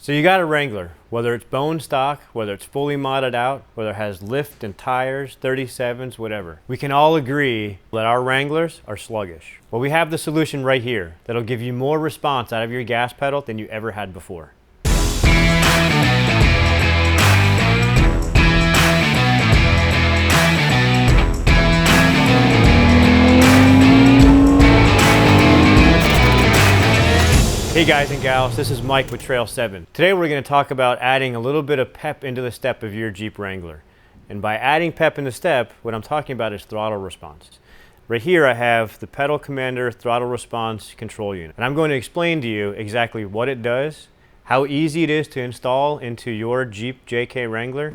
So you got a Wrangler, whether it's bone stock, whether it's fully modded out, whether it has lift and tires, 37s, whatever. We can all agree that our Wranglers are sluggish. Well, we have the solution right here that'll give you more response out of your gas pedal than you ever had before. Hey guys and gals, this is Mike with Trail 7. Today we're going to talk about adding a little bit of pep into the step of your Jeep Wrangler. And by adding pep in the step, what I'm talking about is throttle response. Right here I have the Pedal Commander throttle response control unit. And I'm going to explain to you exactly what it does, how easy it is to install into your Jeep JK Wrangler,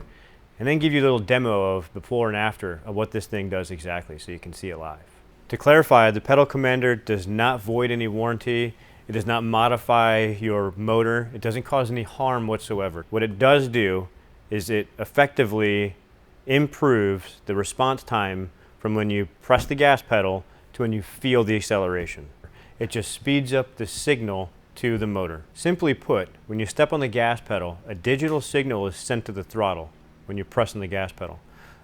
and then give you a little demo of before and after of what this thing does exactly so you can see it live. To clarify, the Pedal Commander does not void any warranty. It does not modify your motor. It doesn't cause any harm whatsoever. What it does do is it effectively improves the response time from when you press the gas pedal to when you feel the acceleration. It just speeds up the signal to the motor. Simply put, when you step on the gas pedal, a digital signal is sent to the throttle when you're pressing the gas pedal.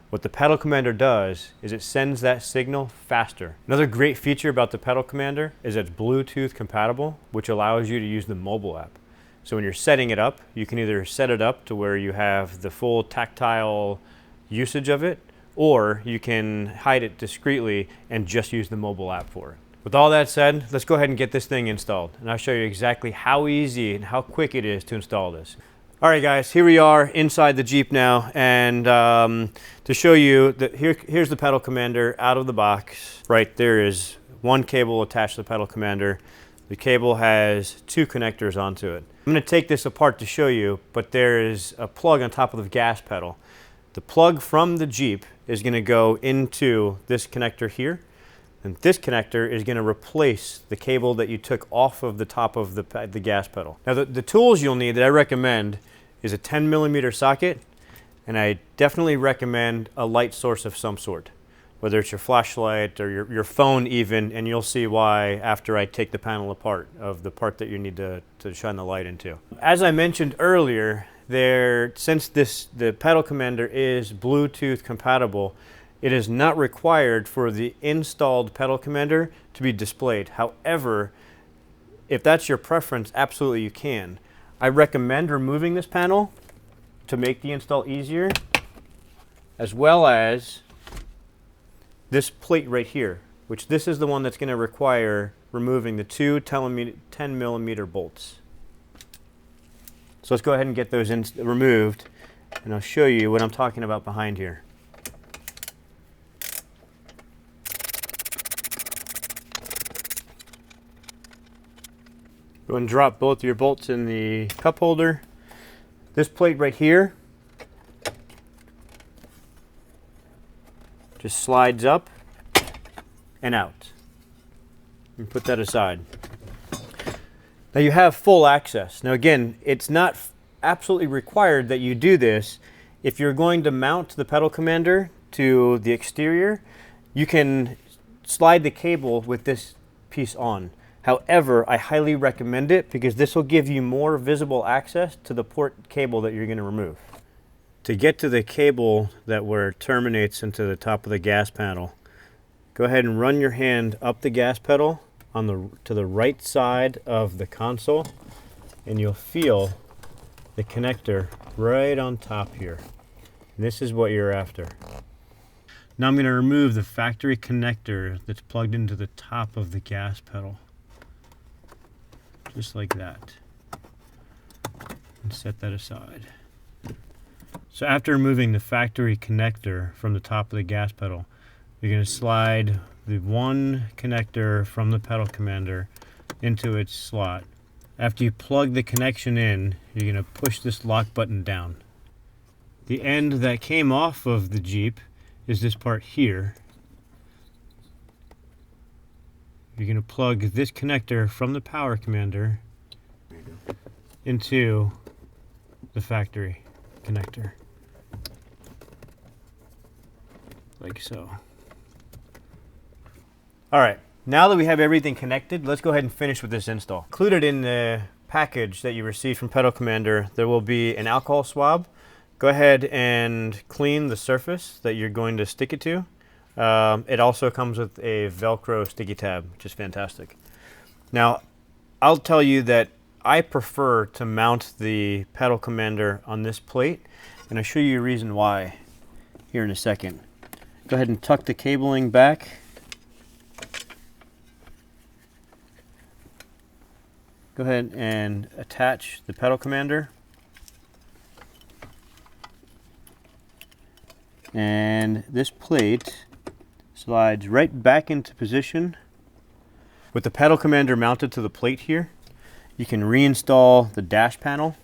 What the Pedal Commander does is it sends that signal faster. Another great feature about the Pedal Commander is it's Bluetooth compatible, which allows you to use the mobile app. So when you're setting it up, you can either set it up to where you have the full tactile usage of it, or you can hide it discreetly and just use the mobile app for it. With all that said, let's go ahead and get this thing installed, and I'll show you exactly how easy and how quick it is to install this. All right guys, here we are inside the Jeep now, and to show you that here's the Pedal Commander out of the box. Right there is one cable attached to the Pedal Commander. The cable has two connectors onto it. I'm going to take this apart to show you, but there is a plug on top of the gas pedal. The plug from the Jeep is going to go into this connector here, and this connector is going to replace the cable that you took off of the top of the gas pedal. Now the tools you'll need that I recommend is a 10mm socket, and I definitely recommend a light source of some sort, whether it's your flashlight or your phone even, and you'll see why after I take the panel apart of the part that you need to shine the light into. As I mentioned earlier, since the Pedal Commander is Bluetooth compatible, it is not required for the installed Pedal Commander to be displayed. However, if that's your preference, absolutely you can. I recommend removing this panel to make the install easier, as well as this plate right here, which this is the one that's going to require removing the two 10mm bolts. So let's go ahead and get those removed, and I'll show you what I'm talking about behind here. Go and drop both your bolts in the cup holder. This plate right here just slides up and out. And put that aside. Now you have full access. Now again, it's not absolutely required that you do this. If you're going to mount the Pedal Commander to the exterior, you can slide the cable with this piece on. However, I highly recommend it because this will give you more visible access to the port cable that you're going to remove. To get to the cable where it terminates into the top of the gas panel, go ahead and run your hand up the gas pedal to the right side of the console, and you'll feel the connector right on top here. And this is what you're after. Now I'm going to remove the factory connector that's plugged into the top of the gas pedal. Just like that, and set that aside. So after removing the factory connector from the top of the gas pedal, you're going to slide the one connector from the Pedal Commander into its slot. After you plug the connection in, you're going to push this lock button down. The end that came off of the Jeep is this part here. You're going to plug this connector from the Power Commander into the factory connector, like so. All right, now that we have everything connected, let's go ahead and finish with this install. Included in the package that you receive from Pedal Commander, there will be an alcohol swab. Go ahead and clean the surface that you're going to stick it to. It also comes with a Velcro sticky tab, which is fantastic. Now, I'll tell you that I prefer to mount the Pedal Commander on this plate, and I'll show you a reason why here in a second. Go ahead and tuck the cabling back. Go ahead and attach the Pedal Commander. And this plate slides right back into position. With the Pedal Commander mounted to the plate here, you can reinstall the dash panel.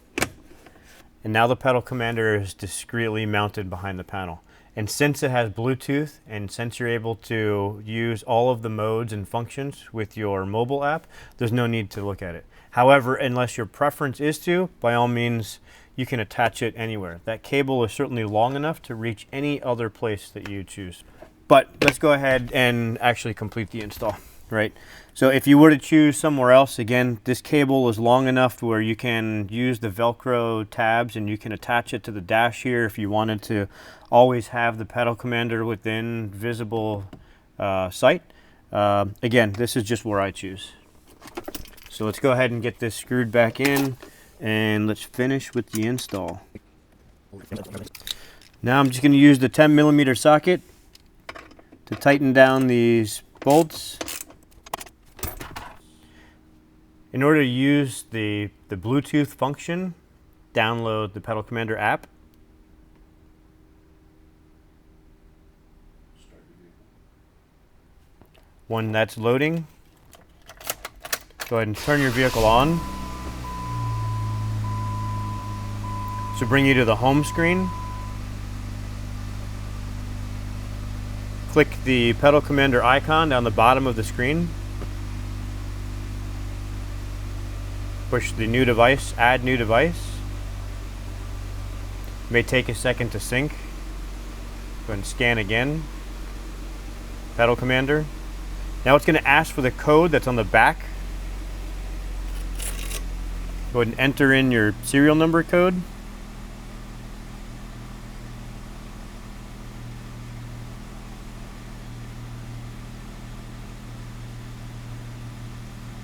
And now the Pedal Commander is discreetly mounted behind the panel. And since it has Bluetooth, and since you're able to use all of the modes and functions with your mobile app, there's no need to look at it. However, unless your preference is to, by all means, you can attach it anywhere. That cable is certainly long enough to reach any other place that you choose. But let's go ahead and actually complete the install, right? So if you were to choose somewhere else, again, this cable is long enough where you can use the Velcro tabs and you can attach it to the dash here if you wanted to always have the Pedal Commander within visible sight. Again, this is just where I choose. So let's go ahead and get this screwed back in and let's finish with the install. Now I'm just going to use the 10mm socket to tighten down these bolts. In order to use the Bluetooth function, download the Pedal Commander app. When that's loading, go ahead and turn your vehicle on. This will bring you to the home screen. Click the Pedal Commander icon down the bottom of the screen. Push the new device, add new device. It may take a second to sync. Go ahead and scan again. Pedal Commander. Now it's going to ask for the code that's on the back. Go ahead and enter in your serial number code.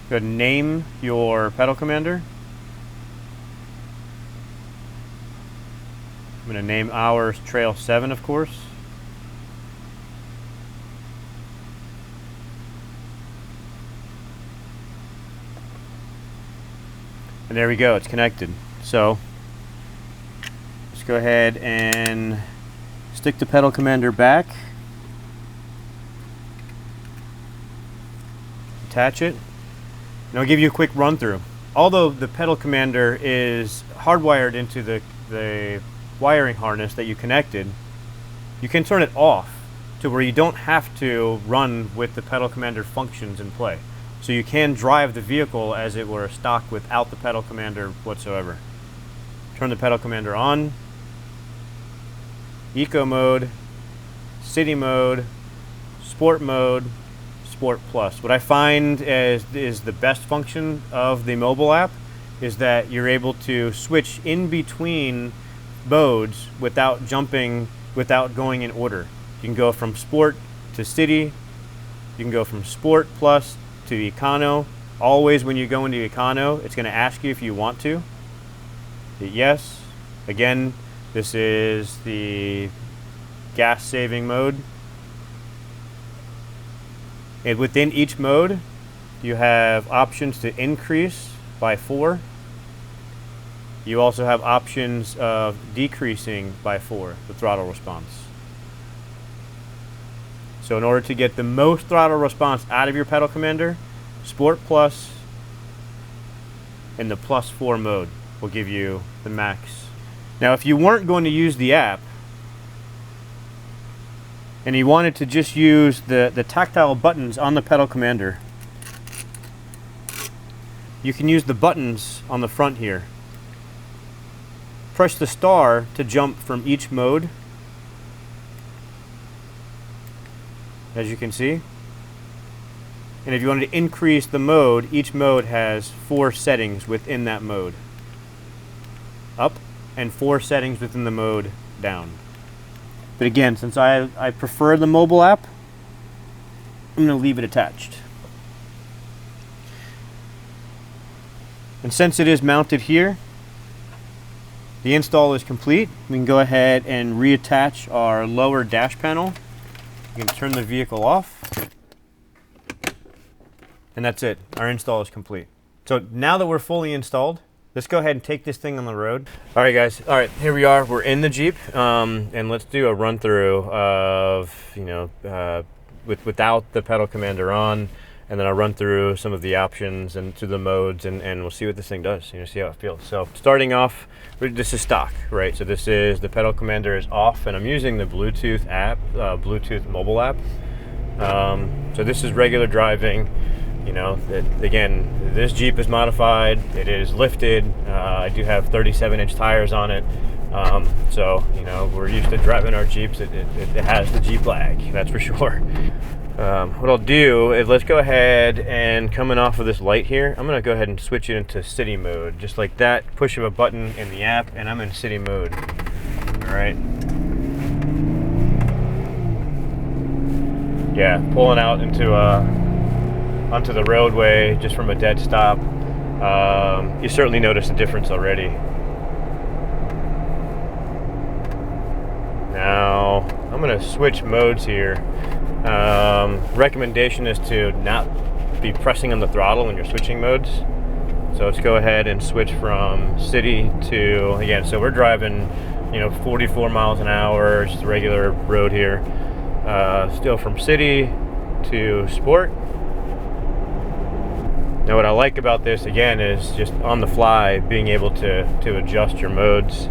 Go ahead and name your Pedal Commander. I'm going to name ours Trail 7, of course. And there we go, it's connected. So let's go ahead and stick the Pedal Commander back. Attach it. And I'll give you a quick run through. Although the Pedal Commander is hardwired into the wiring harness that you connected, you can turn it off to where you don't have to run with the Pedal Commander functions in play. So you can drive the vehicle as it were stock without the Pedal Commander whatsoever. Turn the Pedal Commander on. Eco mode, city mode, sport mode, Sport Plus. What I find is the best function of the mobile app is that you're able to switch in between modes without jumping, without going in order. You can go from Sport to City. You can go from Sport Plus to Econo. Always when you go into Econo, it's going to ask you if you want to. Hit yes. Again, this is the gas saving mode. And within each mode, you have options to increase by 4. You also have options of decreasing by 4 the throttle response. So in order to get the most throttle response out of your Pedal Commander, Sport Plus and the +4 mode will give you the max. Now if you weren't going to use the app and you wanted to just use the tactile buttons on the Pedal Commander, you can use the buttons on the front here. Press the star to jump from each mode. As you can see, And if you wanted to increase the mode, each mode has 4 settings within that mode. Up, and 4 settings within the mode down. But again, since I prefer the mobile app, I'm going to leave it attached. And since it is mounted here, the install is complete. We can go ahead and reattach our lower dash panel. You can turn the vehicle off. And that's it. Our install is complete. So now that we're fully installed, let's go ahead and take this thing on the road. All right, guys. All right, here we are. We're in the Jeep, and let's do a run through of, without the pedal commander on, and then I'll run through some of the options and through the modes, and we'll see what this thing does. See how it feels. So starting off, this is stock, right? So this is the pedal commander is off, and I'm using the Bluetooth app, Bluetooth mobile app. So this is regular driving. Again, this Jeep is modified. It is lifted. I do have 37-inch tires on it. So, we're used to driving our Jeeps. It has the Jeep lag, that's for sure. What I'll do is let's go ahead and coming off of this light here, I'm going to go ahead and switch it into city mode. Just like that, push of a button in the app, and I'm in city mode. All right. Yeah, pulling out into onto the roadway just from a dead stop. You certainly notice a difference already. Now I'm going to switch modes here. Recommendation is to not be pressing on the throttle when you're switching modes. So let's go ahead and switch from city to, again, so we're driving 44 miles an hour, just a regular road here. Still from city to sport. Now what I like about this, again, is just on the fly being able to adjust your modes.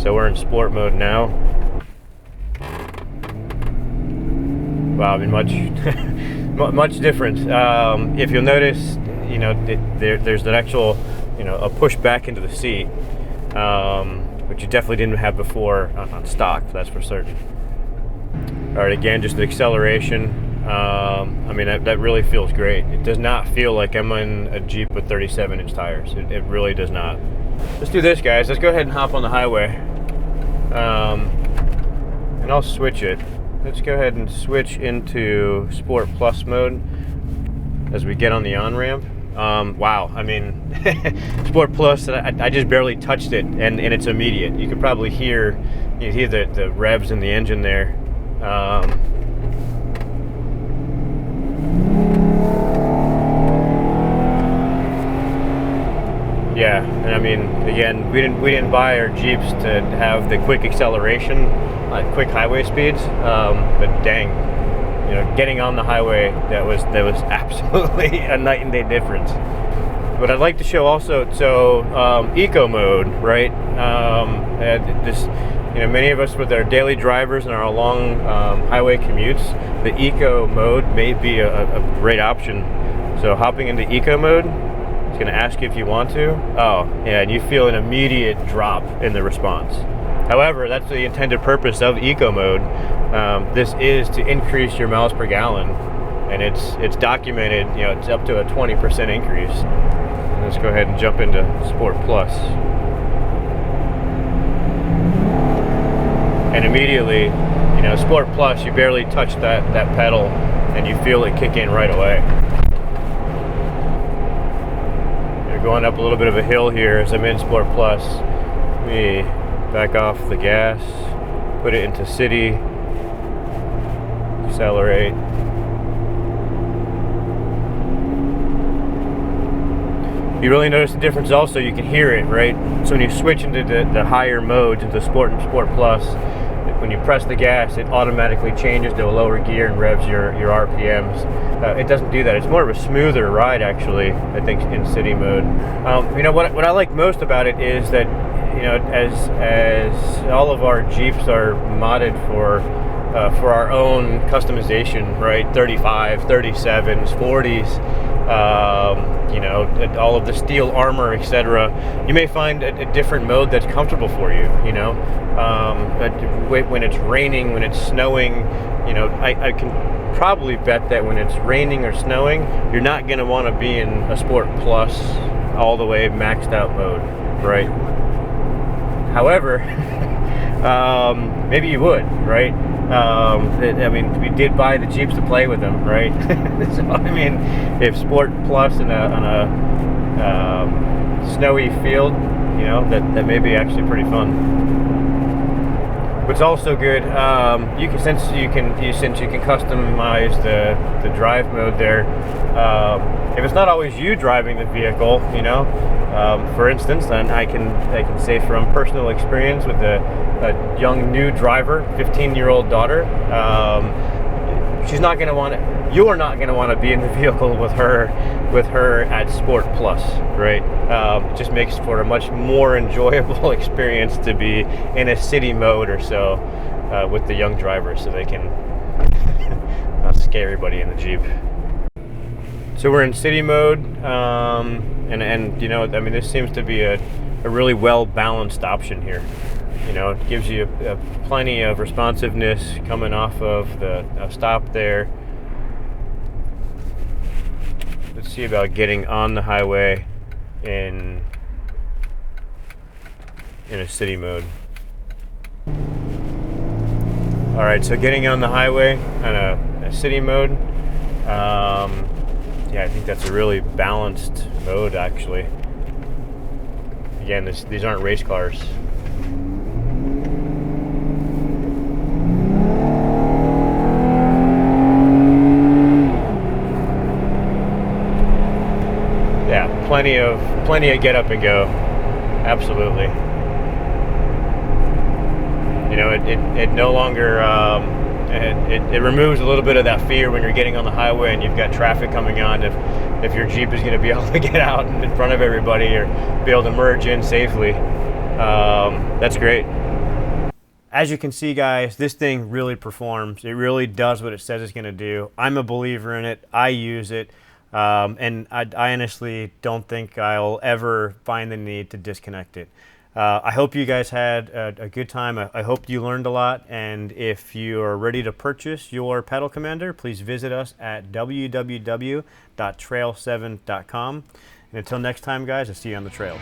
So we're in sport mode now. Wow, much different. If you'll notice, there's an actual, a push back into the seat, which you definitely didn't have before on stock, that's for certain. All right, again, just the acceleration. That really feels great. It does not feel like I'm in a Jeep with 37-inch tires. It really does not. Let's do this, guys. Let's go ahead and hop on the highway. And I'll switch it. Let's go ahead and switch into Sport Plus mode as we get on the on-ramp. Wow, Sport Plus, I just barely touched it, and it's immediate. You could probably hear the revs in the engine there. Yeah, and again, we didn't buy our Jeeps to have the quick acceleration, quick highway speeds. But dang, getting on the highway, that was absolutely a night and day difference. But I'd like to show also, eco mode, right? Many of us with our daily drivers and our long highway commutes, the eco mode may be a great option. So hopping into eco mode, it's going to ask you if you want to. Oh, yeah, and you feel an immediate drop in the response. However, that's the intended purpose of eco mode. This is to increase your miles per gallon, and it's documented. It's up to a 20% increase. Let's go ahead and jump into Sport Plus. And immediately, Sport Plus, you barely touch that pedal, and you feel it kick in right away. You're going up a little bit of a hill here as I'm in Sport Plus. Let me back off the gas, put it into city, accelerate. You really notice the difference also, you can hear it, right? So when you switch into the higher modes, into Sport and Sport Plus, when you press the gas, it automatically changes to a lower gear and revs your RPMs. It doesn't do that. It's more of a smoother ride, actually, I think, in city mode. What I like most about it is that, as all of our Jeeps are modded for our own customization, right? 35, 37s, 40s. you know, all of the steel armor, etc. You may find a different mode that's comfortable for you. You know, when it's raining, when it's snowing, you know, I can probably bet that when it's raining or snowing, you're not going to want to be in a Sport Plus all the way maxed out mode, right? However, maybe you would, right? I mean, we did buy the Jeeps to play with them, right? So, I mean, if Sport Plus on a snowy field, you know, that may be actually pretty fun. What's also good, you can since you can customize the drive mode there. If it's not always you driving the vehicle, you know, for instance, then I can say from personal experience with a young new driver, 15-year-old daughter, she's not going to want to. You're not going to want to be in the vehicle with her at Sport Plus, right? It just makes for a much more enjoyable experience to be in a city mode or so with the young drivers, so they can not scare everybody in the Jeep. So we're in city mode, and you know, I mean, this seems to be a really well balanced option here. You know, it gives you plenty of responsiveness coming off of the stop there. Let's see about getting on the highway in a city mode. All right, so getting on the highway on a city mode. Yeah, I think that's a really balanced mode, actually. Again, these aren't race cars. Yeah, plenty of get up and go. Absolutely. You know, it no longer it removes a little bit of that fear when you're getting on the highway and you've got traffic coming on. If your Jeep is going to be able to get out in front of everybody or be able to merge in safely, that's great. As you can see, guys, this thing really performs. It really does what it says it's going to do. I'm a believer in it. I use it. And I honestly don't think I'll ever find the need to disconnect it. I hope you guys had a good time. I hope you learned a lot. And if you are ready to purchase your pedal commander, please visit us at www.trail7.com. And until next time, guys, I'll see you on the trails.